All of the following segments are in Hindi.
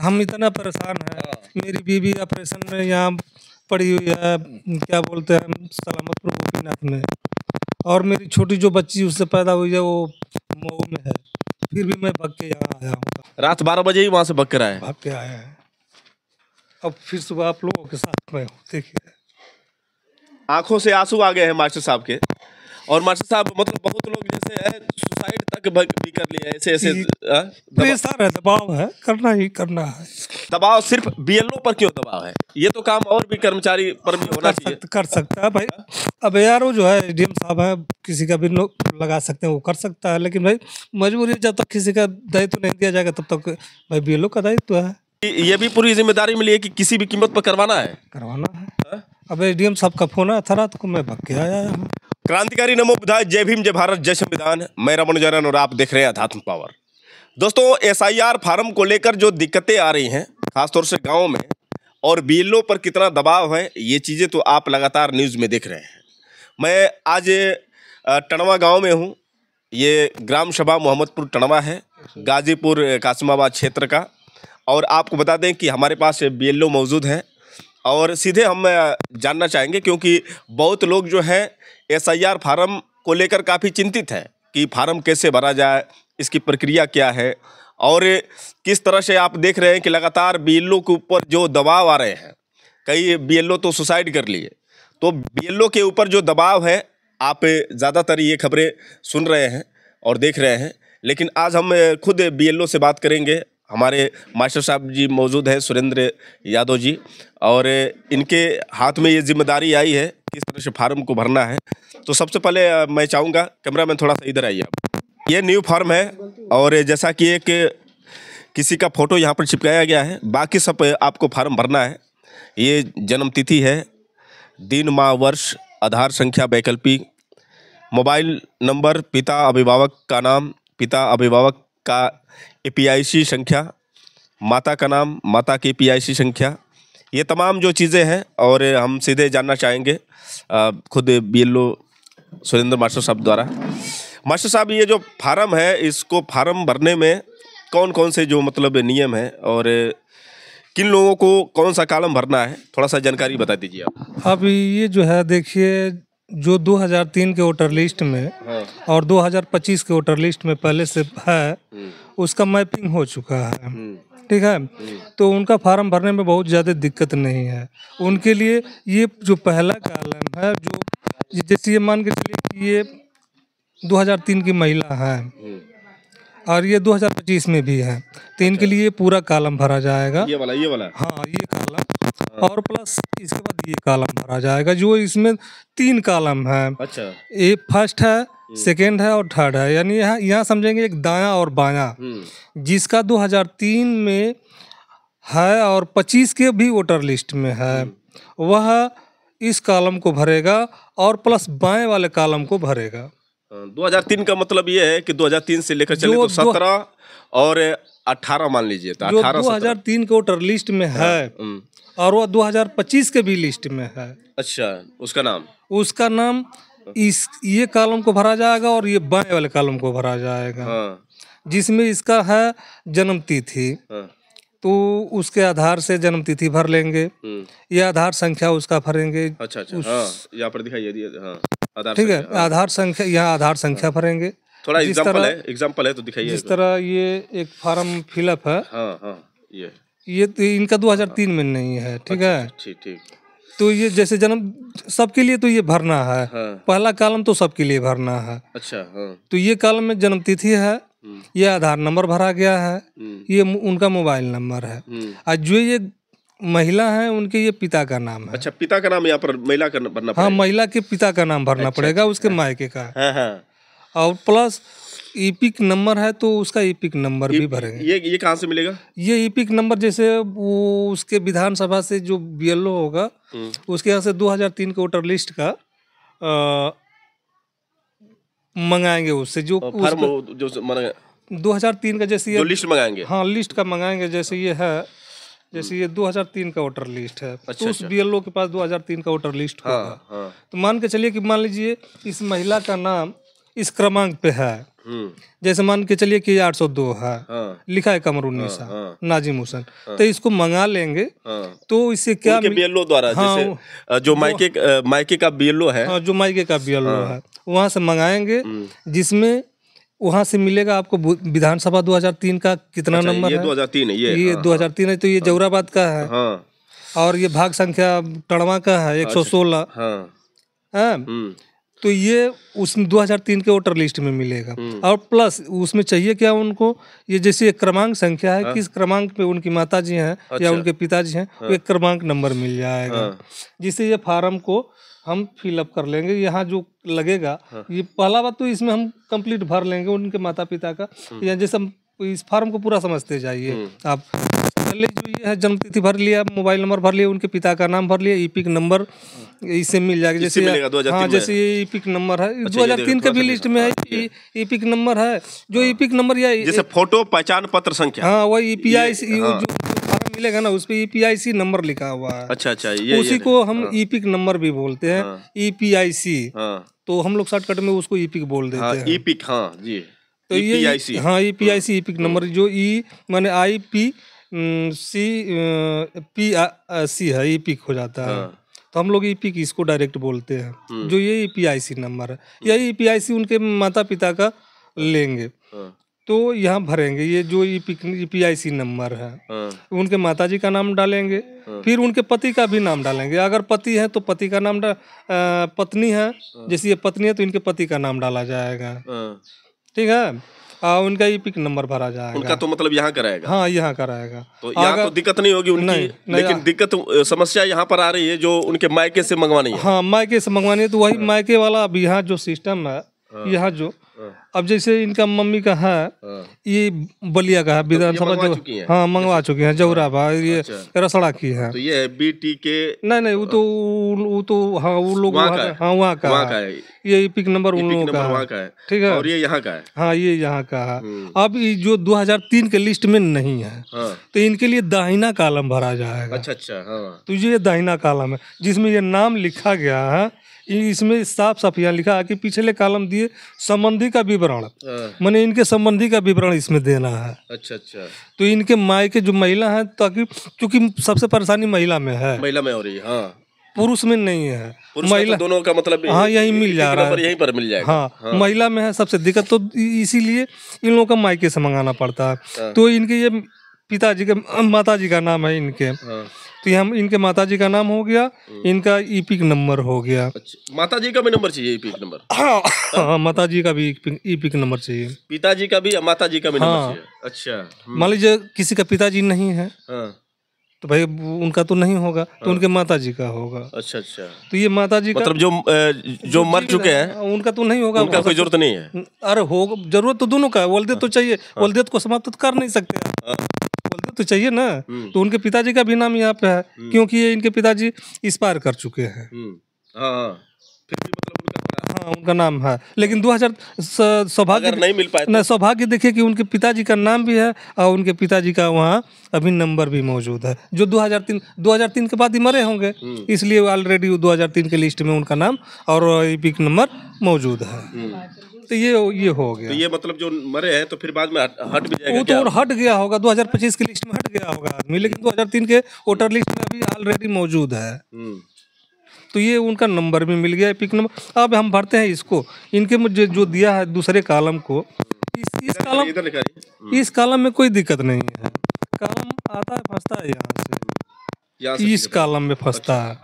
हम इतना परेशान हैं। मेरी बीवी ऑपरेशन में यहाँ पड़ी हुई है, क्या बोलते हैं, सलामतपुर गोपीनाथ में। और मेरी छोटी जो बच्ची उससे पैदा हुई है वो मऊ में है। फिर भी मैं भाग के यहाँ आया हूँ। रात 12 बजे ही वहाँ से भाग कर आए? भाग के आया है। अब फिर सुबह आप लोगों के साथ में हूँ। देखिए आंखों से आंसू आ गए हैं मास्टर साहब के। और मास्टर साहब मतलब बहुत लोग जैसे है सुसाइड तक भी कर लिए ऐसे ऐसे। प्रेशर है, दबाव है, करना ही करना है। दबाव सिर्फ बीएलओ पर क्यों दबाव है? ये तो काम और भी कर्मचारी पर भी होना चाहिए। कर सकता है भाई। अब यार वो जो है एसडीएम साहब है, किसी का भी लगा सकते हैं, वो कर सकता है। लेकिन भाई मजबूरी, जब तक किसी का दायित्व नहीं दिया जाएगा तब तक भाई बीएलओ का दायित्व है। ये भी पूरी जिम्मेदारी मिली है कि किसी भी कीमत पर करवाना है। अब एसडीएम साहब का फोन आया था रात को, मैं भाग के आया हूँ। क्रांतिकारी नमो बुधाय, जय भीम, जय भारत, जय संविधान। मैं रमन जरन और आप देख रहे हैं अध्यात्म पावर। दोस्तों, एसआईआर फार्म को लेकर जो दिक्कतें आ रही हैं खासतौर से गाँव में, और बीएलओ पर कितना दबाव है, ये चीज़ें तो आप लगातार न्यूज़ में देख रहे हैं। मैं आज टणवा गाँव में हूँ। ये ग्राम सभा मोहम्मदपुर टणवा है, गाजीपुर कासिमाबाद क्षेत्र का। और आपको बता दें कि हमारे पास बीएलओ मौजूद हैं और सीधे हम जानना चाहेंगे, क्योंकि बहुत लोग जो है एसआईआर फार्म को लेकर काफ़ी चिंतित हैं कि फार्म कैसे भरा जाए, इसकी प्रक्रिया क्या है, और किस तरह से आप देख रहे हैं कि लगातार बीएलओ के ऊपर जो दबाव आ रहे हैं। कई बीएलओ तो सुसाइड कर लिए। तो बीएलओ के ऊपर जो दबाव है, आप ज़्यादातर ये खबरें सुन रहे हैं और देख रहे हैं। लेकिन आज हम खुद बीएलओ से बात करेंगे। हमारे मास्टर साहब जी मौजूद हैं, सुरेंद्र यादव जी, और इनके हाथ में ये जिम्मेदारी आई है किस तरह से फार्म को भरना है। तो सबसे पहले मैं चाहूँगा, कैमरामैन थोड़ा सा इधर आइए आप। ये न्यू फार्म है और जैसा कि एक किसी का फोटो यहाँ पर चिपकाया गया है, बाकी सब आपको फार्म भरना है। ये जन्म तिथि है, दिन माह वर्ष, आधार संख्या वैकल्पिक, मोबाइल नंबर, पिता अभिभावक का नाम, पिता अभिभावक का एपीआईसी संख्या, माता का नाम, माता की एपीआईसी संख्या, ये तमाम जो चीज़ें हैं। और हम सीधे जानना चाहेंगे खुद बीएलओ सुरेंद्र मास्टर साहब द्वारा। मास्टर साहब, ये जो फार्म है, इसको फार्म भरने में कौन कौन से जो मतलब नियम है और किन लोगों को कौन सा कॉलम भरना है, थोड़ा सा जानकारी बता दीजिए आप। अब ये जो है देखिए, जो 2003 के वोटर लिस्ट में और 2025 के वोटर लिस्ट में पहले से है, उसका मैपिंग हो चुका है, ठीक है। तो उनका फार्म भरने में बहुत ज़्यादा दिक्कत नहीं है उनके लिए। ये जो पहला कॉलम है, जो जैसे ये मान के चलिए कि ये 2003 की महिला है और ये 2025 में भी है, तो इनके लिए पूरा कॉलम भरा जाएगा। ये वाला हाँ, ये कॉलम और प्लस इसके बाद ये कॉलम भरा जाएगा। जो इसमें 3 कॉलम है। अच्छा। एक फर्स्ट है, सेकेंड है और थर्ड है। यानी यहाँ समझेंगे एक दायां और बायां। जिसका 2003 में है और 25 के भी वोटर लिस्ट में है, वह इस कॉलम को भरेगा और प्लस बाएं वाले कॉलम को भरेगा। 2003 का मतलब ये है कि 2003 से लेकर चले तो 17 और 18 मान लीजिए, तो 18 2003 के वोटर लिस्ट में है और वह 2025 के भी लिस्ट में है। अच्छा, उसका नाम ये कॉलम को भरा जाएगा और ये बाएं वाले कॉलम को भरा जाएगा। जिसमें इसका है जन्म तिथि, तो उसके आधार से जन्म तिथि भर लेंगे। ये आधार संख्या उसका भरेंगे। अच्छा, यहाँ पर दिखाइए। ठीक है, आधार संख्या, यहाँ आधार संख्या भरेंगे। थोड़ा एग्जाम्पल है तो दिखाइए। जिस तरह ये एक फार्म फिलअप है, ये तो इनका 2003 में नहीं है, ठीक है। ठीक। तो ये जैसे जन्म सबके लिए तो ये भरना है। पहला कॉलम तो सबके लिए भरना है। अच्छा। तो ये कॉलम में जन्म तिथि है, ये आधार नंबर भरा गया है, ये उनका मोबाइल नंबर है। और जो ये महिला है उनके ये पिता का नाम है। अच्छा, पिता का नाम यहाँ पर महिला का भरना पड़ेगा। हाँ, महिला के पिता का नाम भरना पड़ेगा, उसके मायके का। और प्लस ईपिक नंबर है तो उसका ईपिक नंबर भी भरेंगे। ये कहाँ से मिलेगा? ये ईपिक नंबर जैसे वो उसके विधानसभा से जो बीएलओ होगा, उसके यहाँ से 2003 के वोटर लिस्ट का मंगाएंगे उससे, जो फॉर्म जो 2003 का जैसे जो लिस्ट मंगाएंगे। हाँ, लिस्ट का मंगाएंगे। जैसे ये है, जैसे ये 2003 का वोटर लिस्ट है। तो उस बीएलओ के पास 2003 का वोटर लिस्ट होगा। तो मान के चलिए कि मान लीजिए इस महिला का नाम इस क्रमांक पे है, जैसे मान के चलिए कि 802 है, हाँ, लिखा है कमरुन्निसा, हाँ, नाजिम हुसैन, तो इसको मंगा लेंगे। हाँ, तो इससे क्या उनके बीएलओ द्वारा, हाँ, जैसे जो मायके का बीएलओ है, हाँ, जो मायके का बीएलओ है वहाँ से मंगाएंगे, जिसमें वहाँ से मिलेगा आपको विधानसभा 2003 का कितना अच्छा, नंबर ये है। 2003 है, ये 2003 है, तो ये जौराबाद का है। हाँ, और ये भाग संख्या टड़वा का है 116। हाँ, हाँ, तो ये उस 2003 के वोटर लिस्ट में मिलेगा। और प्लस उसमें चाहिए क्या उनको, ये जैसे एक क्रमांक संख्या है, किस क्रमांक पे उनकी माताजी हैं या उनके पिताजी हैं, वो एक क्रमांक नंबर मिल जाएगा, जिससे ये फार्म को हम फिलअप कर लेंगे। यहाँ जो लगेगा, ये पहला बात तो इसमें हम कंप्लीट भर लेंगे उनके माता पिता का, या जैसे हम इस फार्म को पूरा समझते जाइए आप। पहले जो ये है जन्मतिथि भर लिया, मोबाइल नंबर भर लिया, उनके पिता का नाम भर लिया, ईपिक नंबर इससे मिल जाएगा। जैसे हाँ, जैसे ये ईपिक नंबर है 2003 के भी लिस्ट में है, ईपिक नंबर है, जो ईपिक नंबर या जैसे फोटो पहचान पत्र संख्या, हाँ वही ईपीआईसी जो फार्म मिलेगा ना, उस पे ईपीआईसी नंबर लिखा हुआ है। अच्छा, उसी को हम ईपिक नंबर भी बोलते हैं, ईपीआईसी। तो हम लोग शॉर्टकट में उसको ईपिक बोल देते हैं। ईपिक, हाँ जी, तो ये हाँ ईपीआईसी ईपिक नंबर, जो ई माने IP सी है, ईपिक हो जाता है। तो हम लोग ईपिक इसको डायरेक्ट बोलते हैं, जो ये ईपीआईसी नंबर है। यही ईपीआईसी उनके माता पिता का लेंगे, तो यहाँ भरेंगे। ये जो ईपीआईसी नंबर है, उनके माताजी का नाम डालेंगे, फिर उनके पति का भी नाम डालेंगे। अगर पति है तो पति का नाम पत्नी है, जैसे ये पत्नी है तो इनके पति का नाम डाला जाएगा, ठीक है। उनका ईपिक नंबर भरा जाएगा। उनका तो मतलब यहाँ कराएगा, हाँ यहाँ कराएगा। तो यहाँ तो दिक्कत नहीं होगी उनकी, लेकिन दिक्कत समस्या यहाँ पर आ रही है जो उनके मायके से मंगवानी है। हाँ, मायके से मंगवानी है, तो वही मायके वाला अब यहाँ जो सिस्टम है, यहाँ जो अब जैसे इनका मम्मी का है, ये बलिया का है, विधानसभा जो हाँ मंगवा चुके हैं, जौराबाद, ये रसड़ा की है। तो ये BT के नहीं, वो तो हाँ वो लोग हाँ वहाँ का है, ये ईपिक नंबर उन लोगों का है, ठीक है। और ये यहाँ का है, हाँ ये यहाँ का है। अब ये जो 2003 के लिस्ट में नहीं है, तो इनके लिए दाहिना कॉलम भरा जाएगा। अच्छा, हाँ। तो ये दाहिना कॉलम है जिसमें ये नाम लिखा गया है, इसमें साफ यहाँ लिखा है कि पिछले कॉलम दिए संबंधी का विवरण, माने इनके संबंधी का विवरण इसमें देना है। अच्छा, तो इनके मायके जो महिला है, ताकि क्योंकि सबसे परेशानी महिला में है, महिला में हो रही है, हाँ, पुरुष में नहीं है। महिला दोनों का मतलब हाँ यही मिल जा रहा है, यहीं पर मिल जाएगा। हाँ, महिला में है सबसे दिक्कत, तो इसीलिए इन लोगों का मायके से मंगाना पड़ता है। तो इनके ये पिताजी के माताजी का नाम है इनके, तो हम इनके माताजी का नाम हो गया, इनका ईपिक नंबर हो गया। अच्छा, माताजी का भी नंबर चाहिए, ईपिक नंबर? हाँ, माताजी का भी ईपिक नंबर चाहिए, पिताजी का भी, माताजी का भी नंबर चाहिए। अच्छा, मान लीजिए किसी का पिताजी नहीं है, तो भाई उनका तो नहीं होगा, तो उनके माताजी का होगा। अच्छा, तो ये माताजी का मतलब जो मर चुके हैं उनका तो नहीं होगा, उनका कोई जरूरत नहीं है। अरे होगा, जरूरत तो दोनों का है, वल्दियत तो चाहिए, वल्दियत को समाप्त तो कर नहीं सकते, वल्दियत तो चाहिए ना। तो उनके पिताजी का भी नाम यहाँ पे है, क्योंकि ये इनके पिताजी एक्सपायर कर चुके हैं। हाँ उनका नाम है, लेकिन 2000 सौभाग्य नहीं मिल पाए, सौभाग्य देखिए कि उनके पिताजी का नाम भी है और उनके पिताजी का वहाँ अभी नंबर भी मौजूद है, जो 2003 के बाद ही मरे होंगे, इसलिए ऑलरेडी 2003 के लिस्ट में उनका नाम और ईपिक नंबर मौजूद है। तो ये हो गया। तो ये मतलब जो मरे हैं तो फिर बाद में हट भी जाएगा, वो तो हट गया होगा, 2025 की लिस्ट में हट गया होगा आदमी, लेकिन 2003 के वोटर लिस्ट में अभी ऑलरेडी मौजूद है। तो ये उनका नंबर भी मिल गया, ईपिक नंबर। अब हम भरते हैं इसको, इनके मुझे जो दिया है दूसरे कॉलम को, इस कॉलम में कोई दिक्कत नहीं है, कॉलम आता है फंसता है यहाँ से, इस कॉलम में फंसता है।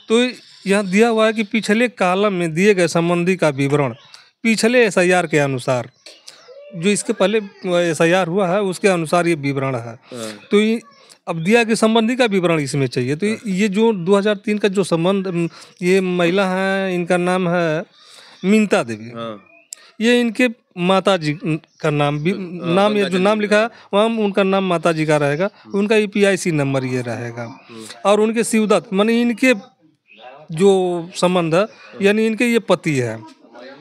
तो यहाँ दिया हुआ है कि पिछले कॉलम में दिए गए संबंधी का विवरण पिछले SIR के अनुसार, जो इसके पहले SIR हुआ है उसके अनुसार ये विवरण है। तो अब दिया कि संबंधी का विवरण इसमें चाहिए। तो ये जो 2003 का जो संबंध, ये महिला है, इनका नाम है मिंता देवी, ये इनके माताजी का नाम ये जो नाम लिखा है वहाँ उनका नाम माताजी का रहेगा, उनका EPIC नंबर ये रहेगा। और उनके शिवदत्त माने इनके जो संबंध है, यानी इनके ये पति है,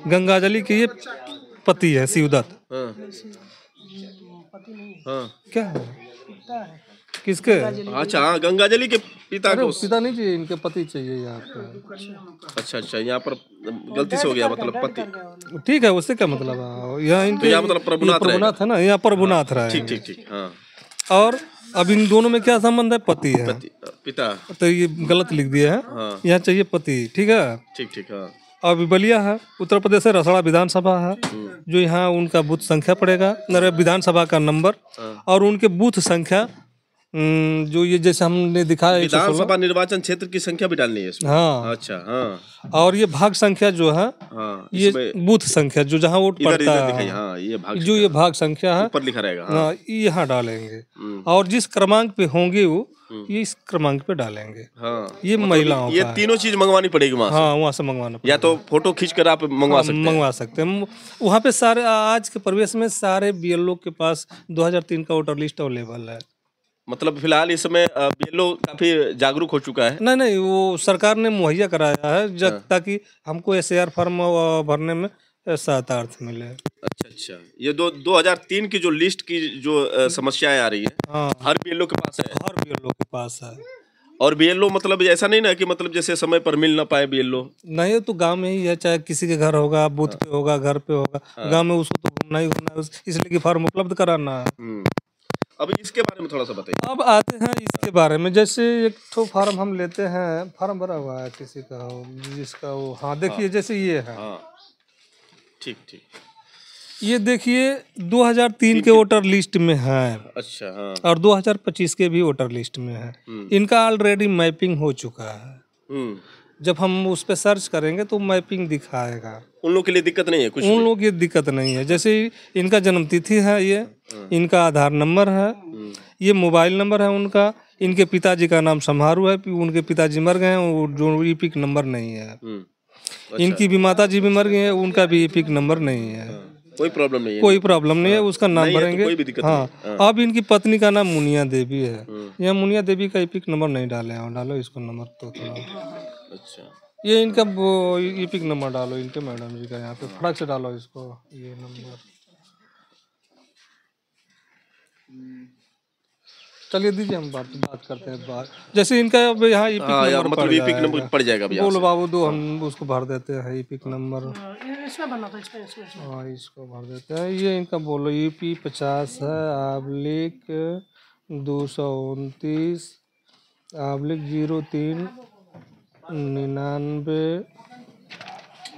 गंगाजली के ये पति है शिवदत्त। क्या है? किसके? अच्छा हाँ, गंगाजली के पिता अरे को। पिता नहीं चाहिए, इनके पति चाहिए यहाँ पे। अच्छा अच्छा, यहाँ पर गलती से हो गया, मतलब पति। ठीक है, उससे क्या मतलब है? यहाँ इनके यहाँ मतलब प्रभुनाथ प्रभुनाथ है ना, यहाँ प्रभुनाथ ठीक रहेंगे। ठीक ठीक, हाँ। और अब इन दोनों में क्या संबंध है? पति है। पिता। तो ये गलत लिख दिया है, हाँ। यहाँ चाहिए पति। ठीक है, ठीक ठीक, हाँ। अब बलिया है, उत्तर प्रदेश है, रसड़ा विधानसभा है, जो यहाँ उनका बूथ संख्या पड़ेगा, विधानसभा का नंबर और उनके बूथ संख्या, जो ये जैसे हमने दिखाया 116। विधानसभा निर्वाचन क्षेत्र की संख्या भी डालनी है इसमें। हाँ अच्छा, हाँ। और ये भाग संख्या जो है, हाँ, ये बूथ संख्या जो जहाँ वोट पड़ता है, हाँ, ये भाग जो ये भाग संख्या है ऊपर लिखा रहेगा। हाँ, ये यहाँ डालेंगे और जिस क्रमांक पे होंगे वो ये इस क्रमांक पे डालेंगे। हाँ, ये महिलाओं ये का तीनों चीज मंगवानी पड़ेगी वहाँ से। हाँ, वहाँ से मंगवाना या तो फोटो खींच कर आप मंगवा सकते हैं। वहाँ पे सारे आज के परिवेश में सारे बीएलओ के पास 2003 का वोटर लिस्ट अवेलेबल है। मतलब फिलहाल इस समय बीएलओ काफी जागरूक हो चुका है। नहीं, वो सरकार ने मुहैया कराया है ताकि हमको एसआईआर फॉर्म भरने में सहायतार्थ मिले। अच्छा अच्छा, ये 2003 की जो लिस्ट की जो समस्याएं आ रही है, हाँ, हर बीएलओ के पास है। हर बीएलओ के पास है। और बीएलओ मतलब ऐसा नहीं ना कि मतलब जैसे समय पर मिल ना पाए बीएलओ। नहीं, तो गांव में ही है, चाहे किसी के घर होगा, बूथ पे होगा, घर पे होगा, गांव में उसको तो घूमना ही घूमना है, इसलिए कि फॉर्म उपलब्ध कराना है। अब इसके बारे में थोड़ा सा बताइए। अब आते हैं इसके बारे में, जैसे एक तो फार्म हम लेते हैं, फार्म भरा हुआ है किसी का हो, जिसका वो, हाँ देखिए जैसे ये है, ठीक ठीक, ये देखिए 2003 के वोटर लिस्ट में है। अच्छा, हाँ। और 2025 के भी वोटर लिस्ट में है। इनका ऑलरेडी मैपिंग हो चुका है। जब हम उस पर सर्च करेंगे तो मैपिंग दिखाएगा। उन लोगों के लिए दिक्कत नहीं है कुछ? उन लोगों की दिक्कत नहीं है। जैसे इनका जन्म तिथि है, ये इनका आधार नंबर है, ये मोबाइल नंबर है उनका, इनके पिताजी का नाम समारू है, उनके पिताजी मर गए हैं, जो ईपिक नंबर नहीं है। इनकी भी माता जी भी मर गई है, उनका भी ईपिक नंबर नहीं है। कोई प्रॉब्लम नहीं है, कोई प्रॉब्लम नहीं है, उसका नाम भरेंगे। कोई भी दिक्कत हाँ, नहीं। अब इनकी पत्नी का नाम मुनिया देवी है, यह मुनिया देवी का ईपिक नंबर नहीं डाले हैं, डालो इसको नंबर तो थोड़ा। अच्छा, ये इनका ईपिक नंबर डालो, इनके मैडम जी का यहाँ पे फटाक से डालो इसको, ये नंबर। चलिए दीजिए, हम बात करते हैं बात। जैसे इनका अब यहाँ ईपिक नंबर मतलब ईपिक नंबर पड़ जाएगा। बोलो बाबू, दो हम उसको भर देते हैं ईपिक नंबर। हाँ, इसको भर देते हैं। ये इनका बोलो ईपी 50 है, आबलिक 229 आबलिक 03 99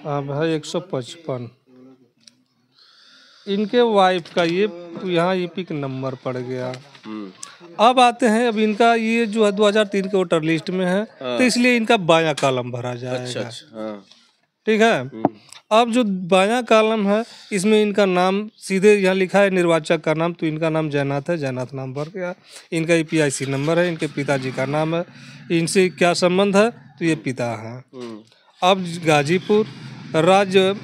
अब है 155। इनके वाइफ का ये यहाँ ईपिक नंबर पड़ गया। अब आते हैं, अब इनका ये जो है 2003 के वोटर लिस्ट में है, तो इसलिए इनका बायां कॉलम भरा जाएगा। अच्छा, ठीक है। अब जो बायां कॉलम है, इसमें इनका नाम सीधे यहाँ लिखा है निर्वाचक का नाम, तो इनका नाम जयनाथ है, जयनाथ नाम भर गया। इनका EPIC नंबर है, इनके पिताजी का नाम है, इनसे क्या संबंध है, तो ये पिता है। अब गाजीपुर, राज्य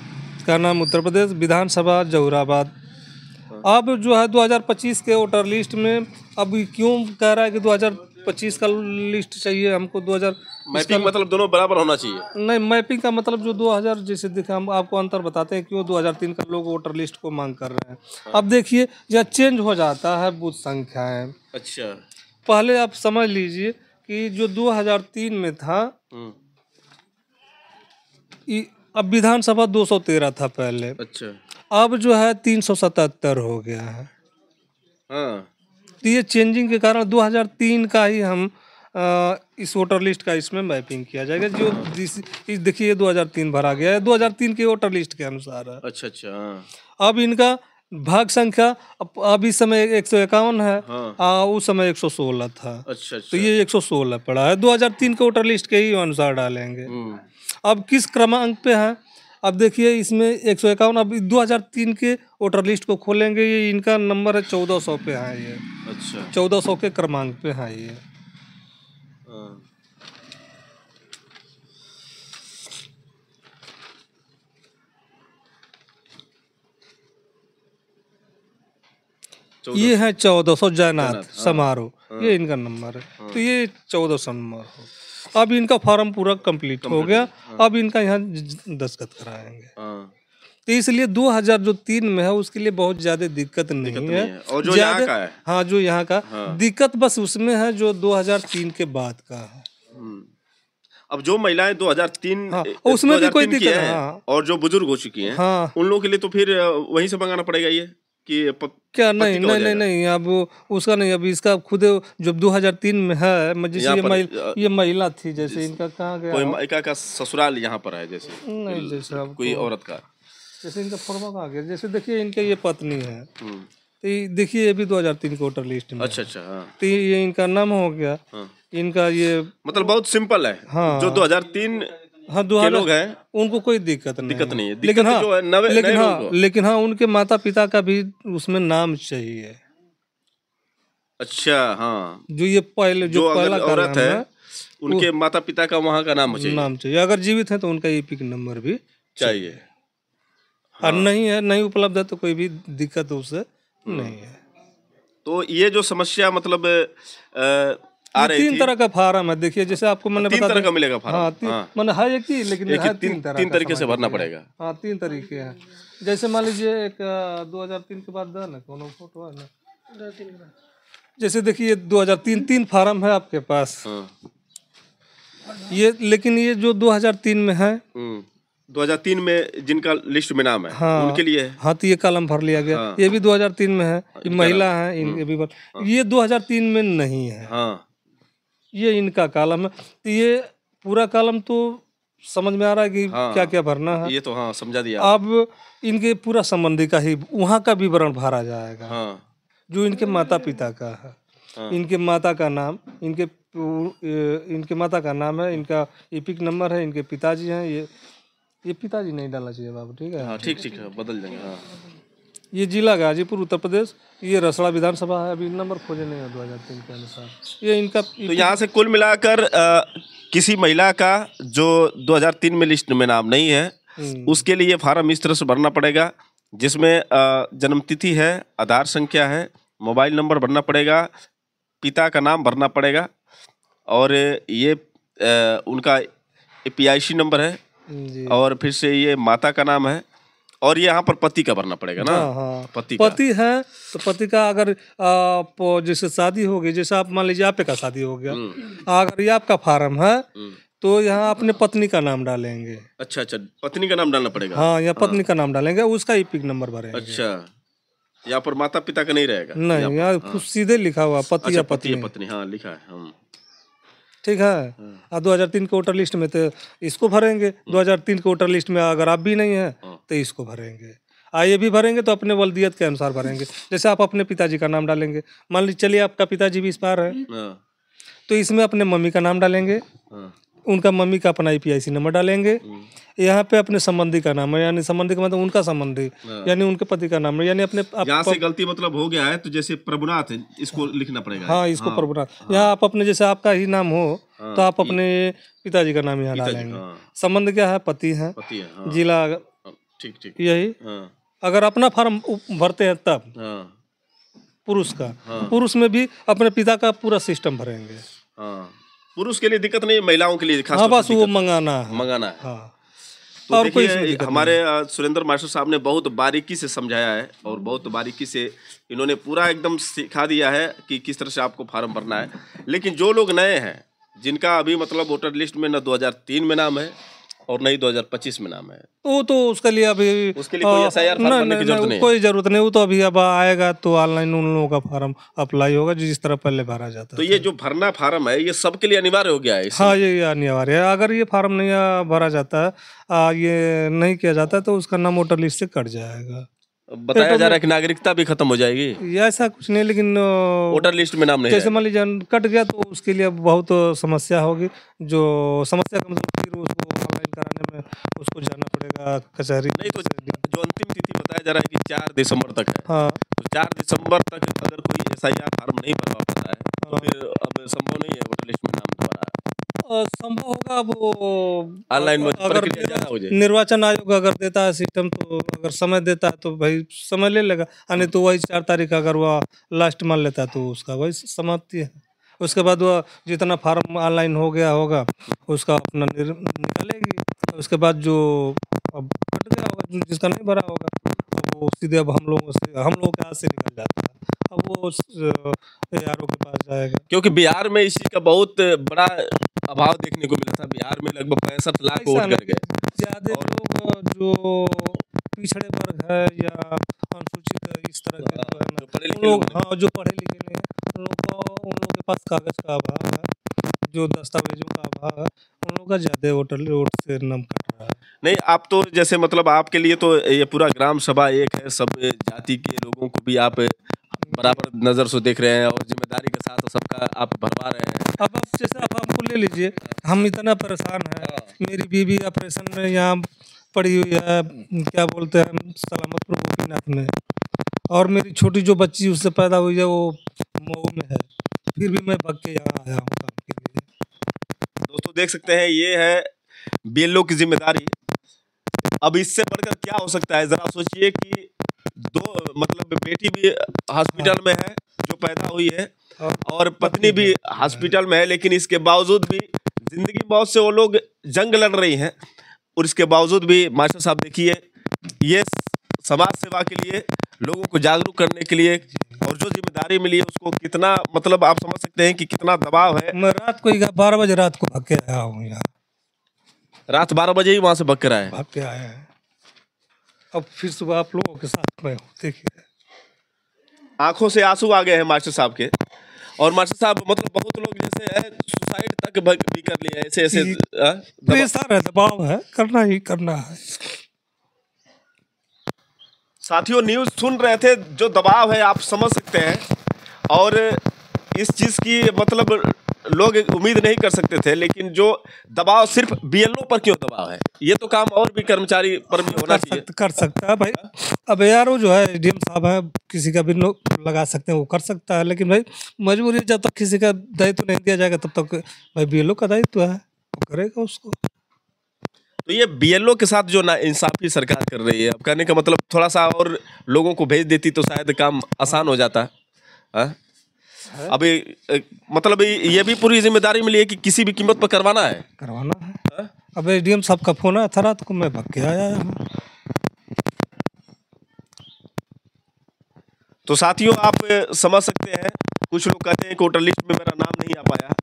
का नाम उत्तर प्रदेश, विधानसभा जहुराबाद। अब जो है 2025 के वोटर लिस्ट में, अब क्यों कह रहा है कि 2025 का लिस्ट चाहिए हमको? 2000 मैपिंग मतलब दोनों बराबर होना चाहिए। नहीं, मैपिंग का मतलब जो 2000, जैसे देखिए हम आपको अंतर बताते हैं क्यों 2003 का लोग वोटर लिस्ट को मांग कर रहे हैं। अब देखिए यहाँ चेंज हो जाता है बूथ संख्याएं। अच्छा, पहले आप समझ लीजिए कि जो 2003 में था, अब विधानसभा 213 था पहले। अच्छा, अब जो है 377 हो गया है। हाँ, तो ये चेंजिंग के कारण 2003 का ही हम इस वोटर लिस्ट का इसमें मैपिंग किया जाएगा। जो देखिए 2003 भरा गया है, 2003 के वोटर लिस्ट के अनुसार है। अच्छा अच्छा, हाँ। अब इनका भाग संख्या अब इस समय 151 है। हाँ। उस समय 116 था। अच्छा अच्छा, तो ये 116 पड़ा है, 2003 के वोटर लिस्ट के ही अनुसार डालेंगे। अब किस क्रमांक पे है? अब देखिए इसमें 151, अब 2003 के वोटर लिस्ट को खोलेंगे, ये इनका नंबर है 1400 पे है ये। अच्छा, 1400 के क्रमांक पे है ये। ये है 1400 जयनाथ समारोह, ये इनका नंबर है। तो ये 1400 नंबर हो। अब इनका फॉर्म पूरा कंप्लीट हो गया। अब इनका यहाँ दस्तखत कराएंगे। तो इसलिए 2003 में है उसके लिए बहुत ज्यादा दिक्कत नहीं है। और जो यहाँ का है, हाँ जो यहाँ का दिक्कत बस उसमें है जो 2003 के बाद का है। अब जो महिलाएं 2003 हाँ, उसमें भी कोई 2003 की दिक्कत हैं, हाँ। और जो बुजुर्ग हो चुकी हैं, हाँ। उन लोगों के लिए तो फिर वहीं से मंगाना पड़ेगा ये कि क्या नहीं नहीं नहीं नहीं अब उसका नहीं, अब इसका खुद जब 2003 में है, जैसे ये महिला थी, जैसे इनका कहाँ गया कोई का ससुराल यहाँ पर है, जैसे नहीं जैसे अब कोई औरत का, जैसे इनका फोरवा कहाँ गया, जैसे देखिए इनके ये पत्नी है, तो देखिए ये भी 2003 के वोटर लिस्ट में। अच्छा अच्छा हाँ। तो ये इनका नाम हो गया, इनका ये मतलब बहुत सिंपल है। हाँ। जो 2003 हाँ के लोग हैं उनको कोई दिक्कत नहीं है। लेकिन हाँ जो है लेकिन हाँ उनके माता पिता का भी उसमें नाम चाहिए। अच्छा हाँ, जो ये पहले जो पहला औरत है उनके माता पिता का वहाँ का नाम चाहिए। अगर जीवित है तो उनका ईपिक नंबर भी चाहिए। और नहीं है, नहीं उपलब्ध है तो कोई भी दिक्कत उससे नहीं है। तो ये जो समस्या मतलब आ रही तीन तरह का फार्म है, देखिए जैसे आपको मैंने तीन तरह का मिलेगा फार्म। हाँ मैंने है एक ही, लेकिन है तीन तरीके से भरना पड़ेगा। हाँ 3 तरीके हैं। जैसे मान लीजिए एक 2003 के बाद ना कौन फोटो है ना, जैसे देखिए 2003 3 फार्म है आपके पास ये, लेकिन ये जो 2003 में है 2003 में जिनका लिस्ट में नाम है उनके लिए है। हाँ तो ये कॉलम भर लिया गया। ये भी 2003 में है, ये महिला है, इनके भी ये 2003 में नहीं है। ये इनका कॉलम है। तो ये पूरा कॉलम तो समझ में आ रहा है कि क्या क्या भरना है। ये तो हाँ समझा दिया। अब इनके पूरा संबंधी का ही वहाँ का विवरण भरा जाएगा। जो इनके माता पिता का है, इनके माता का नाम, इनके माता का नाम है, इनका ईपिक नंबर है, इनके पिताजी हैं, ये पिताजी नहीं डालना चाहिए बाबू, ठीक है? ठीक ठीक है, बदल देंगे। हाँ। ये जिला गाजीपुर उत्तर प्रदेश, ये रसड़ा विधानसभा है। अभी नंबर खोजे नहीं है 2003 के अनुसार। ये इनका तो यहाँ से कुल मिलाकर किसी महिला का जो 2003 में लिस्ट में नाम नहीं है उसके लिए फार्म इस तरह से भरना पड़ेगा, जिसमें जन्म तिथि है, आधार संख्या है, मोबाइल नंबर भरना पड़ेगा, पिता का नाम भरना पड़ेगा, और ये उनका PIC नंबर है, और फिर से ये माता का नाम है, और ये यहाँ पर पति का भरना पड़ेगा ना। हाँ। पति है तो पति का अगर जैसे शादी होगी, जैसे आप मान लीजिए आपका शादी हो गया, अगर ये आपका फार्म है तो यहाँ अपने पत्नी का नाम डालेंगे। अच्छा अच्छा, पत्नी का नाम डालना पड़ेगा। हाँ, यहाँ पत्नी का नाम डालेंगे, उसका ईपिक नंबर भरेंगे। अच्छा, यहाँ पर माता पिता का नहीं रहेगा। नहीं, यहाँ सीधे लिखा हुआ पति या पत्नी। हाँ लिखा है। ठीक है। 2003 के वोटर लिस्ट में तो इसको भरेंगे, 2003 के वोटर लिस्ट में अगर आप भी नहीं है तो इसको भरेंगे। ये भी भरेंगे तो अपने वल्दियत के अनुसार भरेंगे। जैसे आप अपने पिताजी का नाम डालेंगे, मान लीजिए चलिए आपका पिताजी भी इस पार है तो इसमें अपने मम्मी का नाम डालेंगे, उनका मम्मी का अपना PIC नंबर डालेंगे, यहाँ पे अपने संबंधी का नाम है, यानी संबंधी का मतलब उनका संबंधी, यानी उनके पति का नाम है, यानी अपने यहाँ से गलती मतलब हो गया है तो जैसे प्रभुनाथ है, इसको लिखना पड़ेगा। हाँ, इसको प्रभुनाथ। यहाँ आप अपने जैसे आपका ही नाम हो तो आप अपने पिताजी का नाम यहाँ डालेंगे। संबंध क्या है? पति है। जिला ठीक ठीक यही। अगर अपना फॉर्म भरते हैं तब पुरुष का, पुरुष में भी अपने पिता का पूरा सिस्टम भरेंगे। पुरुष के लिए दिक्कत नहीं, महिलाओं के लिए खास। हाँ, बस वो मंगाना है। हाँ। तो और देखिए हमारे सुरेंद्र मास्टर साहब ने बहुत बारीकी से समझाया है, और बहुत बारीकी से इन्होंने पूरा एकदम सिखा दिया है कि किस तरह से आपको फार्म भरना है। लेकिन जो लोग नए हैं, जिनका अभी मतलब वोटर लिस्ट में न 2003 में नाम है और नहीं 2025 में नाम है, तो उसके लिए अभी कोई SIR फॉर्म भरने की जरूरत नहीं, कोई जरूरत नहीं। वो तो अभी अब आएगा तो ऑनलाइन उन लोगों का फार्म अप्लाई होगा जिस तरह पहले भरा जाता है। तो ये जो भरना फार्म है ये सबके लिए अनिवार्य हो गया है? हाँ, ये अनिवार्य है। अगर ये फार्म नहीं भरा जाता है, ये नहीं किया जाता है तो उसका नाम वोटर लिस्ट से कट जाएगा। बताया जा रहा है कि नागरिकता भी खत्म हो जाएगी। ऐसा कुछ नहीं, लेकिन वोटर लिस्ट में नाम नहीं, जैसे मान लीजिए कट गया तो उसके लिए बहुत समस्या होगी। जो समस्या कम से कम फिर उसको ऑनलाइन कराने में उसको जाना पड़ेगा कचहरी। नहीं तो जो अंतिम तिथि बताया जा रहा है कि 4 दिसंबर तक है। हाँ, तो 4 दिसंबर तक अगर कोई SIR फार्म नहीं भरवा पा रहा है तो फिर अब संभव नहीं है वोटर लिस्ट में नाम दोबारा संभव होगा। वो ऑनलाइन अगर निर्वाचन आयोग अगर देता है सिस्टम, तो अगर समय देता है तो भाई समय ले लेगा, नहीं तो वही 4 तारीख अगर वह लास्ट मान लेता है तो उसका वही समाप्ति है। उसके बाद वह जितना फार्म ऑनलाइन हो गया होगा उसका अपना निकालेगी। उसके बाद जो अब कट गया होगा जिसका नहीं भरा होगा वो सीधे अब हम लोगों के हाथ से निकल जाता है। अब वो ARO के पास जाएगा। क्योंकि बिहार में इस चीज का बहुत बड़ा अभाव देखने को मिला था। बिहार में लगभग 65 लाख ऐसा वोट नहीं, कर गए। ज्यादा लोग जो पिछड़े वर्ग है या अनुसूचित इस तरह के जो है ना, जो पढ़े उन लिखे लोग, लोग हैं। हाँ, जो पढ़े लिखे नहीं है उन लोगों के पास कागज का अभाव है, जो दस्तावेजों का अभाव है, उन लोगों का ज्यादा वोट से नम कट रहा है। नहीं, आप तो जैसे मतलब आपके लिए तो ये पूरा ग्राम सभा एक है, सब जाति के लोगों को भी आप बराबर नजर से देख रहे हैं और जिम्मेदारी के साथ सबका आप भरवा रहे हैं। अब आप जैसे आप हमको ले लीजिए, हम इतना परेशान हैं, मेरी बीवी ऑपरेशन में यहाँ पड़ी हुई है, क्या बोलते हैं, सलामतपुर गोपीनाथ में, और मेरी छोटी जो बच्ची उससे पैदा हुई है वो मऊ में है, फिर भी मैं भाग के यहाँ आया हूँ काम के लिए। दोस्तों देख सकते हैं, ये है BLO की जिम्मेदारी। अब इससे बढ़कर क्या हो सकता है, जरा सोचिए कि मतलब बेटी भी हॉस्पिटल में है जो पैदा हुई है, और पत्नी भी हॉस्पिटल में है, लेकिन इसके बावजूद भी जिंदगी मौत से वो लोग जंग लड़ रही हैं। और इसके बावजूद भी मास्टर साहब देखिए, ये समाज सेवा के लिए, लोगों को जागरूक करने के लिए, और जो जिम्मेदारी मिली है उसको कितना, मतलब आप समझ सकते हैं कि कितना दबाव है। मैं रात को 12 बजे रात को भाग के आया हूँ यहाँ, रात 12 बजे ही वहां से भाग कर आए। भाग के आया है। अब फिर सुबह आप लोगों के साथ मैं हूँ, देखिए। आंखों से आंसू आ गए हैं मास्टर साहब के। और मास्टर साहब मतलब बहुत लोग जैसे है सुसाइड तक भी कर लिए, ऐसे ऐसे प्रेशर है, दबाव है, करना ही करना है। साथियों न्यूज़ सुन रहे थे, जो दबाव है आप समझ सकते हैं। और इस चीज़ की मतलब लोग उम्मीद नहीं कर सकते थे, लेकिन जो दबाव सिर्फ BLO पर क्यों दबाव है, ये तो काम और भी कर्मचारी पर भी होना चाहिए। कर सकता है भाई। अब ARO जो है, DM साहब है, किसी का भी लगा सकते हैं, वो कर सकता है, लेकिन भाई मजबूरी, जब तक किसी का दायित्व नहीं दिया जाएगा तब तक भाई BLO का दायित्व है, वो करेगा उसको। तो ये BLO के साथ जो नाइंसाफी सरकार कर रही है, अब कहने का मतलब थोड़ा सा और लोगों को भेज देती तो शायद काम आसान हो जाता है। अभी मतलब ये भी पूरी जिम्मेदारी मिली है कि किसी भी कीमत पर करवाना है। अब DM साहब का फोन आया था रात को, मैं भाग के आया हूँ। तो साथियों आप समझ सकते हैं, कुछ लोग कहते हैं कि वोटर लिस्ट में मेरा नाम नहीं आ पाया,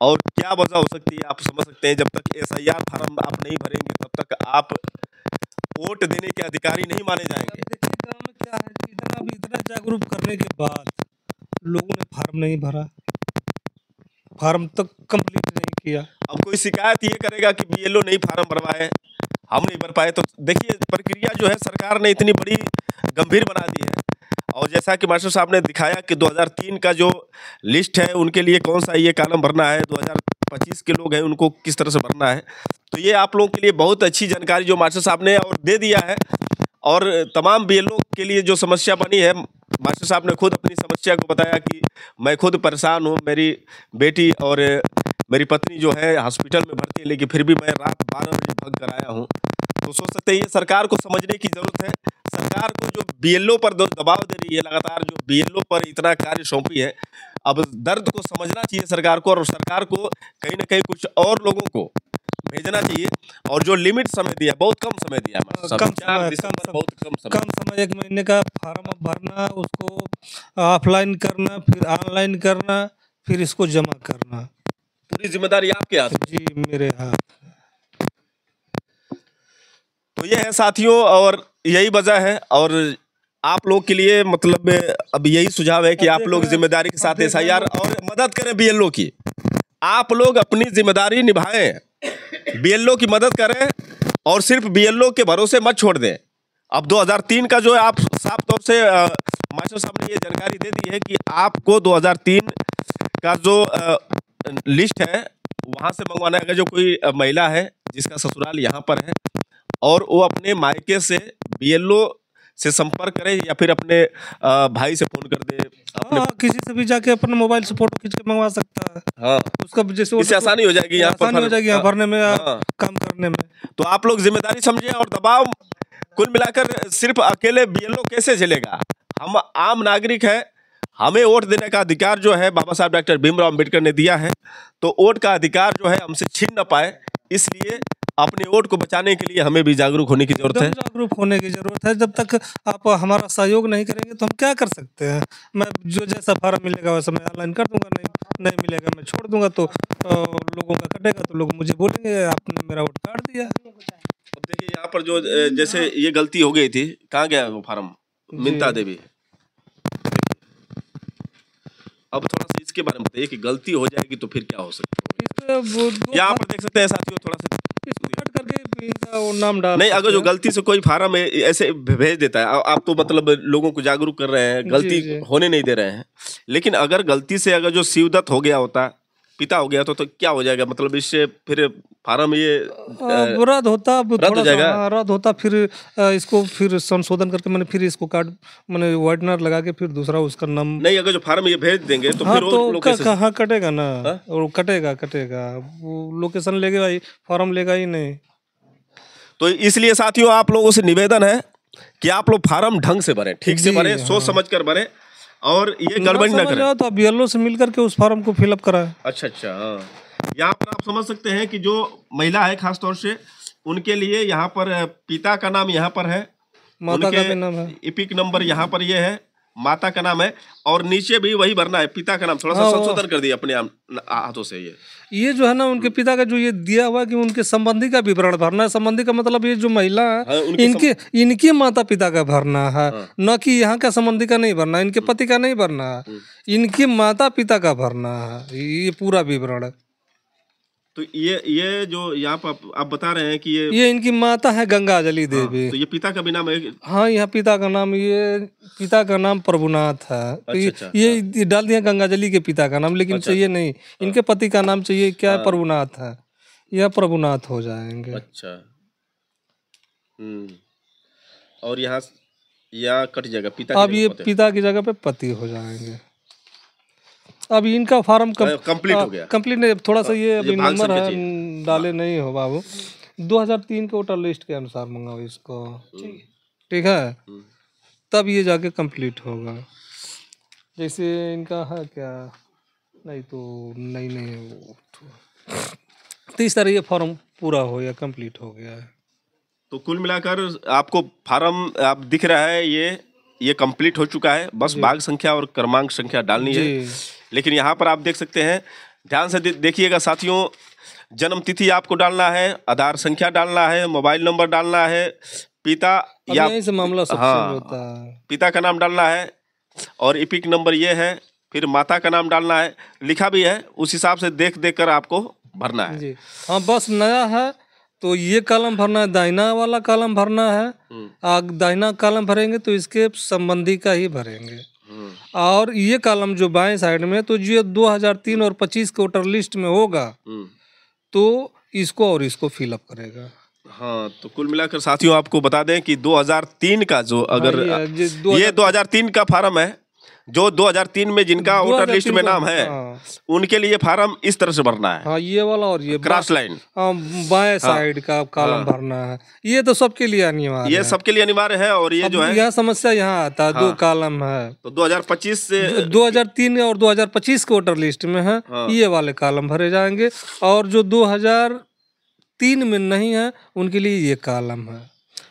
और क्या वजह हो सकती है आप समझ सकते हैं। जब तक SIR फार्म आप नहीं भरेंगे तब तक आप वोट देने के अधिकारी नहीं माने जाएंगे। देखिए गाँव में क्या है कि इतना जागरूक करने के बाद लोगों ने फार्म नहीं भरा, फार्म तक कंप्लीट नहीं किया। अब कोई शिकायत ये करेगा कि BLO नहीं फार्म भरवाए, हम नहीं भर पाए, तो देखिए प्रक्रिया जो है सरकार ने इतनी बड़ी गंभीर बना दी है। और जैसा कि मास्टर साहब ने दिखाया कि 2003 का जो लिस्ट है उनके लिए कौन सा ये कॉलम भरना है, 2025 के लोग हैं उनको किस तरह से भरना है, तो ये आप लोगों के लिए बहुत अच्छी जानकारी जो मास्टर साहब ने और दे दिया है। और तमाम BLO के लिए जो समस्या बनी है, मास्टर साहब ने खुद अपनी समस्या को बताया कि मैं खुद परेशान हूँ, मेरी बेटी और मेरी पत्नी जो है हॉस्पिटल में भर्ती है, लेकिन फिर भी मैं रात 12 बजे भाग कर आया हूँ। तो सोच सकते हैं ये सरकार को समझने की ज़रूरत है। सरकार को जो BLO पर दबाव दे रही है लगातार, जो BLO पर इतना कार्य सौंपी है, अब दर्द को समझना चाहिए सरकार को, और सरकार को कहीं ना कहीं कुछ और लोगों को भेजना चाहिए। और जो लिमिट समय दिया, बहुत कम समय दिया, बहुत कम समय, 1 महीने का फार्म भरना, उसको ऑफलाइन करना, फिर ऑनलाइन करना, फिर इसको जमा करना, पूरी जिम्मेदारी आपके हाथ में। जी मेरे हाथ। तो ये है साथियों, और यही वजह है। और आप लोग के लिए मतलब अब यही सुझाव है कि आप लोग जिम्मेदारी के साथ SIR और मदद करें BLO की। आप लोग अपनी जिम्मेदारी निभाएं, BLO की मदद करें, और सिर्फ BLO के भरोसे मत छोड़ दें। अब 2003 का जो है, आप साफ तौर से मास्टर साहब ने ये जानकारी दे दी है कि आपको 2003 का जो लिस्ट है वहाँ से मंगवाना है। जो कोई महिला है जिसका ससुराल यहाँ पर है, और वो अपने मायके से BLO से संपर्क करे, या फिर अपने भाई से फोन कर दे, अपने किसी से भी जाके अपने मोबाइल से फोटो खींच के मंगवा सकता है। हाँ, उसका जैसे इससे आसानी हो जाएगी, यहाँ आसानी हो जाएगी यहाँ भरने में, काम करने में। तो आप लोग जिम्मेदारी समझिए, और दबाव कुल मिलाकर सिर्फ अकेले BLO कैसे झेलेगा। हम आम नागरिक हैं, हमें वोट देने का अधिकार जो है बाबा साहब डॉक्टर भीमराव अम्बेडकर ने दिया है, तो वोट का अधिकार जो है हमसे छीन न पाए, इसलिए अपने वोट को बचाने के लिए हमें भी जागरूक होने की जरूरत है। एकदम जागरूक होने की जरूरत है। जब तक आप हमारा सहयोग नहीं करेंगे तो हम क्या कर सकते हैं। मैं जो जैसा फार्म मिलेगा वैसा मैं ऑनलाइन कर दूंगा, नहीं मिलेगा मैं छोड़ दूंगा। तो लोगों का कटेगा तो लोग मुझे बोलेंगे आपने मेरा वोट काट दिया। अब देखिए यहाँ पर जो जैसे ये गलती हो गई थी, कहाँ गया वो फार्म, मिंता देवी। अब थोड़ा सा इसके बारे में बताइए कि गलती हो जाएगी तो फिर क्या हो सकता है। यहाँ पर देख सकते हैं साथियों, थोड़ा सा कट करके इनका वो नाम डाल नहीं, अगर जो गलती से कोई फार्म ऐसे भेज देता है, आप तो मतलब लोगों को जागरूक कर रहे हैं, गलती होने नहीं दे रहे हैं, लेकिन अगर गलती से अगर जो शिवदत्त हो गया होता, पिता हो गया तो क्या हो जाएगा, मतलब इससे फिर फार्म ये रद्द होता, रद्द हो जाएगा, रद्द होता। फिर इसको फिर संशोधन करके मैंने फिर इसको कार्ड मैंने वाइटनर लगा के फिर दूसरा उसका नाम। नहीं, अगर जो फार्म ये भेज देंगे तो फिर तो कहाँ कटेगा ना, और कटेगा वो लोकेशन लेगा भाई, फार्म लेगा ही नहीं। तो इसलिए साथियों आप लोगों से निवेदन है कि आप लोग फार्म ढंग से भरें, ठीक से भरें, सोच समझ कर भरें, और ये गड़बड़ी ना करें। तो आप BLO से मिल करके उस फार्म को फिलअप कराएं। अच्छा, हाँ। यहाँ पर आप समझ सकते हैं कि जो महिला है खास तौर से उनके लिए यहाँ पर पिता का नाम यहाँ पर है, माता का भी नाम है, इपिक नंबर यहाँ पर ये है, माता का नाम है, और नीचे भी वही भरना है, पिता का नाम। थोड़ा सा संशोधन कर दिया अपने हाथों से। ये जो है ना उनके पिता का जो ये दिया हुआ कि उनके संबंधी का विवरण भरना है। संबंधी का मतलब ये जो महिला है इनके माता पिता का भरना है, न कि यहाँ का संबंधी का नहीं भरना, इनके पति का नहीं भरना है, इनके माता पिता का भरना है, ये पूरा विवरण है। तो ये जो यहाँ पर आप बता रहे हैं कि ये इनकी माता है गंगाजली देवी। तो ये पिता का भी नाम है? हाँ, यहाँ पिता का नाम, ये पिता का नाम प्रभुनाथ है। तो ये डाल दिया गंगाजली के पिता का नाम, लेकिन चाहिए नहीं, इनके पति का नाम चाहिए, क्या है, प्रभुनाथ है। यह प्रभुनाथ हो जाएंगे। अच्छा, और यहाँ कट जाएगा पिता। अब ये पिता की जगह पे पति हो जाएंगे। अब इनका फार्म कंप्लीट हो गया। कंप्लीट नहीं, थोड़ा सा ये अभी नंबर है डाले नहीं हो बाबू। 2003 के वोटर लिस्ट के अनुसार मंगाओ इसको, ठीक है, तब ये जाके कंप्लीट होगा। जैसे इनका है क्या, नहीं तो नहीं तो इस तरह ये फॉर्म पूरा हो गया, कंप्लीट हो गया है। तो कुल मिलाकर आपको फार्म आप दिख रहा है, ये कंप्लीट हो चुका है, बस भाग संख्या और क्रमांक संख्या डालनी है। लेकिन यहाँ पर आप देख सकते हैं, ध्यान से देखिएगा साथियों, जन्म तिथि आपको डालना है, आधार संख्या डालना है, मोबाइल नंबर डालना है, पिता या यहीं से मामला सबसे होता है, पिता का नाम डालना है, और इपिक नंबर ये है, फिर माता का नाम डालना है, लिखा भी है, उस हिसाब से देख कर आपको भरना है। जी हाँ, बस नया है तो ये कॉलम भरना है, दाहिना वाला कॉलम भरना है। दाहिना कॉलम भरेंगे तो इसके संबंधी का ही भरेंगे, और ये कॉलम जो बाएं साइड में, तो जो 2003 और 25 के वोटर लिस्ट में होगा तो इसको और इसको फिलअप करेगा। हाँ, तो कुल मिलाकर साथियों आपको बता दें कि 2003 का जो अगर ये 2003 का फार्म है, जो 2003 में जिनका वोटर लिस्ट में नाम है, उनके लिए फार्म इस तरह से भरना है। हाँ, ये वाला और ये क्रॉस लाइन बाएं साइड का कॉलम भरना है। ये तो सबके लिए अनिवार्य, ये सबके लिए अनिवार्य है। और ये जो है यह समस्या यहाँ आता है, 2 कॉलम है, तो 2025 से 2003 और 2025 के वोटर लिस्ट में है, ये वाले कॉलम भरे जाएंगे, और जो 2003 में नहीं है उनके लिए ये कॉलम है,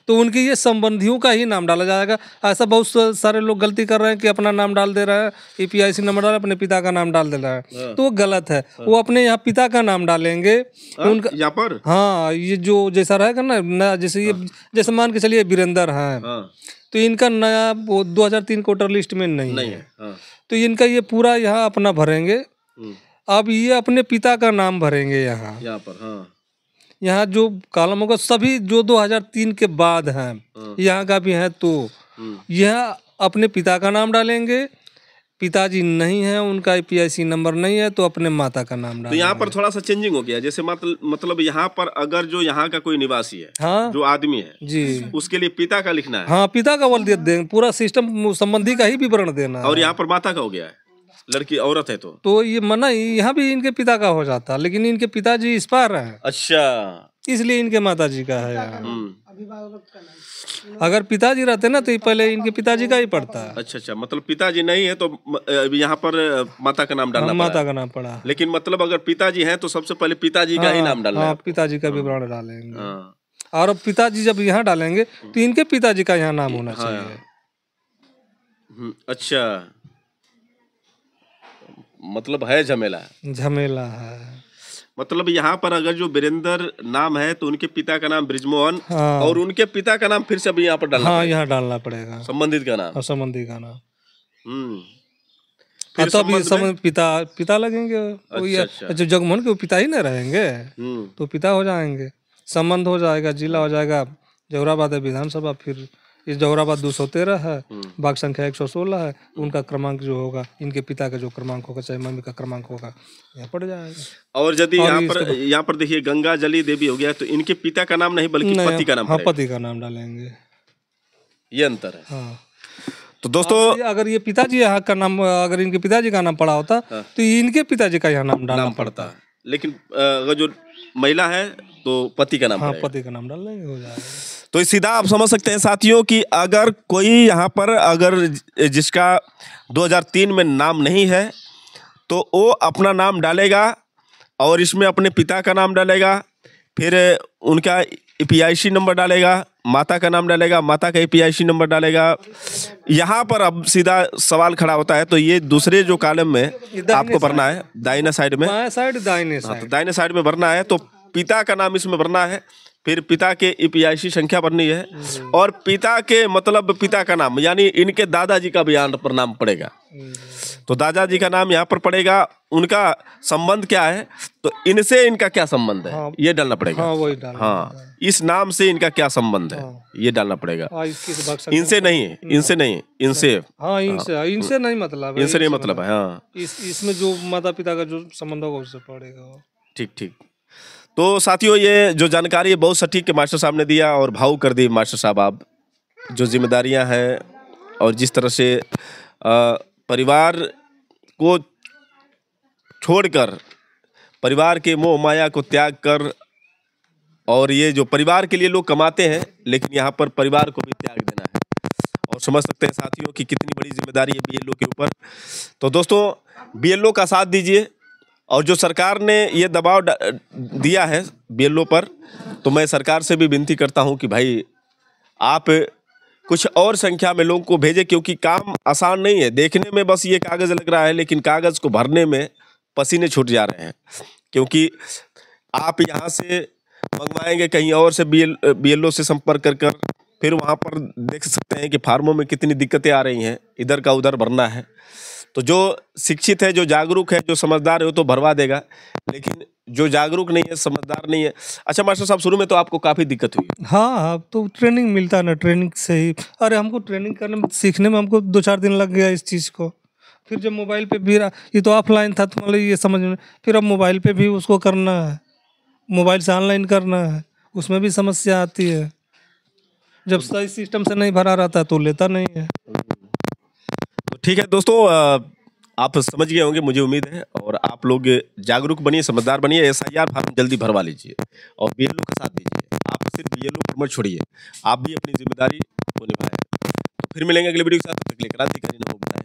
तो उनके ये संबंधियों का ही नाम डाला जाएगा। ऐसा बहुत सारे लोग गलती कर रहे हैं कि अपना नाम डाल दे रहा है, EPIC नंबर डाल, अपने पिता का नाम डाल दे रहा है, तो वो गलत है। वो अपने यहाँ पिता का नाम डालेंगे उनका यहाँ पर। हाँ, ये जो जैसा रहेगा ना, जैसे ये जैसे मान के चलिए वीरेंद्र है, तो इनका नया 2003 के वोटर लिस्ट में नहीं है, तो इनका ये पूरा यहाँ अपना भरेंगे। अब ये अपने पिता का नाम भरेंगे यहाँ पर। यहाँ जो कॉलम होगा सभी जो 2003 के बाद हैं, यहाँ का भी है, तो यह अपने पिता का नाम डालेंगे। पिताजी नहीं है, उनका EPIC नंबर नहीं है, तो अपने माता का नाम डालेंगे। तो यहाँ पर थोड़ा सा चेंजिंग हो गया, जैसे मतलब यहाँ पर अगर जो यहाँ का कोई निवासी है, हाँ, जो आदमी है जी, उसके लिए पिता का लिखना है। हाँ, पिता का बोल देंगे, पूरा सिस्टम संबंधी का ही विवरण देना है। और यहाँ पर माता का हो गया है, लड़की औरत है तो ये मना यहाँ भी इनके पिता का हो जाता, लेकिन इनके पिताजी इस पार है, अच्छा। इसलिए इनके माताजी का है यहाँ। अगर पिताजी रहते ना तो ये पहले इनके पिताजी का ही पड़ता है। अच्छा अच्छा, मतलब पिताजी नहीं है तो यहाँ पर माता का नाम डालना पड़ा। माता का नाम पड़ा, लेकिन मतलब अगर पिताजी हैं तो सबसे पहले पिताजी का ही नाम डालना है। हाँ, पिताजी का विवरण डालेंगे। और अब पिताजी जब यहाँ डालेंगे तो इनके पिताजी का यहाँ नाम होना चाहिए। अच्छा, मतलब है झमेला। झमेला है। मतलब यहाँ पर अगर जो वीरेंद्र नाम है तो उनके पिता का नाम ब्रिजमोहन, और उनके पिता का नाम फिर से अभी यहाँ पर डालना हाँ, यहाँ डालना पड़ेगा संबंधित का नाम। संबंधी का नाम। फिर तो अभी पिता लगेंगे। अच्छा, जो जगमोहन के पिता ही न रहेंगे तो पिता हो जाएंगे, संबंध हो जाएगा, जिला हो जाएगा। जौहराबाद है विधानसभा, फिर इस जौहराबाद 213 है, बाघ संख्या 116 है। उनका क्रमांक जो होगा, इनके पिता का जो क्रमांक होगा, चाहे मम्मी का क्रमांक होगा, यहाँ पड़ जाएगा। और यदि यहाँ पर देखिए गंगा जली देवी हो गया तो इनके पिता का नाम नहीं बल्कि पति का नाम। हाँ, पति का नाम डालेंगे, ये अंतर है। हाँ। तो दोस्तों अगर ये पिताजी यहाँ का नाम, अगर इनके पिताजी का नाम पड़ा होता तो इनके पिताजी का यहाँ नाम डालना पड़ता। लेकिन अगर जो महिला है तो पति का नाम। हाँ, पति का नाम डाल देंगे, हो जाएगा। तो सीधा आप समझ सकते हैं साथियों कि अगर कोई यहाँ पर अगर जिसका 2003 में नाम नहीं है तो वो अपना नाम डालेगा और इसमें अपने पिता का नाम डालेगा, फिर उनका EPIC नंबर डालेगा, माता का नाम डालेगा, माता का EPIC नंबर डालेगा। यहाँ पर अब सीधा सवाल खड़ा होता है, तो ये दूसरे जो कॉलम में आपको भरना है, दाहिने साइड में, दाहिने साइड में भरना है। तो पिता का नाम इसमें भरना है, फिर पिता के EPIC संख्या भरनी है, और पिता के मतलब पिता का नाम यानी इनके दादाजी का भी यहाँ पर नाम पड़ेगा। तो दादाजी का नाम यहाँ पर पड़ेगा, उनका संबंध क्या है, तो इनसे इनका क्या संबंध है, ये डालना पड़ेगा। हाँ, वही डालना। हाँ, इस नाम से इनका क्या संबंध है, ये डालना पड़ेगा। इनसे नहीं, इनसे नहीं, इनसे। हाँ, इनसे नहीं मतलब, इनसे नहीं मतलब है। हाँ, इसमें जो माता पिता का जो संबंध होगा उससे पड़ेगा। ठीक ठीक। तो साथियों, ये जो जानकारी है बहुत सटीक के मास्टर साहब ने दिया और भावुक कर दी मास्टर साहब। आप जो जिम्मेदारियां हैं और जिस तरह से परिवार को छोड़कर, परिवार के मोह माया को त्याग कर, और ये जो परिवार के लिए लोग कमाते हैं लेकिन यहाँ पर परिवार को भी त्याग देना है, और समझ सकते हैं साथियों कि कितनी बड़ी जिम्मेदारी है BLO के ऊपर। तो दोस्तों, BLO का साथ दीजिए, और जो सरकार ने ये दबाव दिया है BLO पर, तो मैं सरकार से भी विनती करता हूं कि भाई आप कुछ और संख्या में लोगों को भेजें, क्योंकि काम आसान नहीं है। देखने में बस ये कागज़ लग रहा है, लेकिन कागज़ को भरने में पसीने छूट जा रहे हैं, क्योंकि आप यहाँ से मंगवाएंगे कहीं और से, BLO से संपर्क कर फिर वहाँ पर देख सकते हैं कि फार्मों में कितनी दिक्कतें आ रही हैं, इधर का उधर भरना है। तो जो शिक्षित है, जो जागरूक है, जो समझदार है, वो तो भरवा देगा, लेकिन जो जागरूक नहीं है, समझदार नहीं है। अच्छा मास्टर साहब, शुरू में तो आपको काफ़ी दिक्कत हुई? हाँ, तो ट्रेनिंग मिलता है ना, ट्रेनिंग से ही। अरे हमको ट्रेनिंग करने में, सीखने में हमको 2-4 दिन लग गया इस चीज़ को। फिर जब मोबाइल पे भी, ये तो ऑफलाइन था तो मतलब ये समझ में, फिर अब मोबाइल पे भी उसको करना है, मोबाइल से ऑनलाइन करना है, उसमें भी समस्या आती है। जब सही सिस्टम से नहीं भरा रहता तो लेता नहीं है। तो ठीक है दोस्तों, आप समझ गए होंगे मुझे उम्मीद है, और आप लोग जागरूक बनिए, समझदार बनिए, SIR फॉर्म जल्दी भरवा लीजिए और BLO का साथ दीजिए। आप सिर्फ BLO पर मत छोड़िए, आप भी अपनी जिम्मेदारी को निभाएं। तो फिर मिलेंगे अगले वीडियो के साथ, तब तक के लिए क्रांतिकारी नमो बुद्धाय।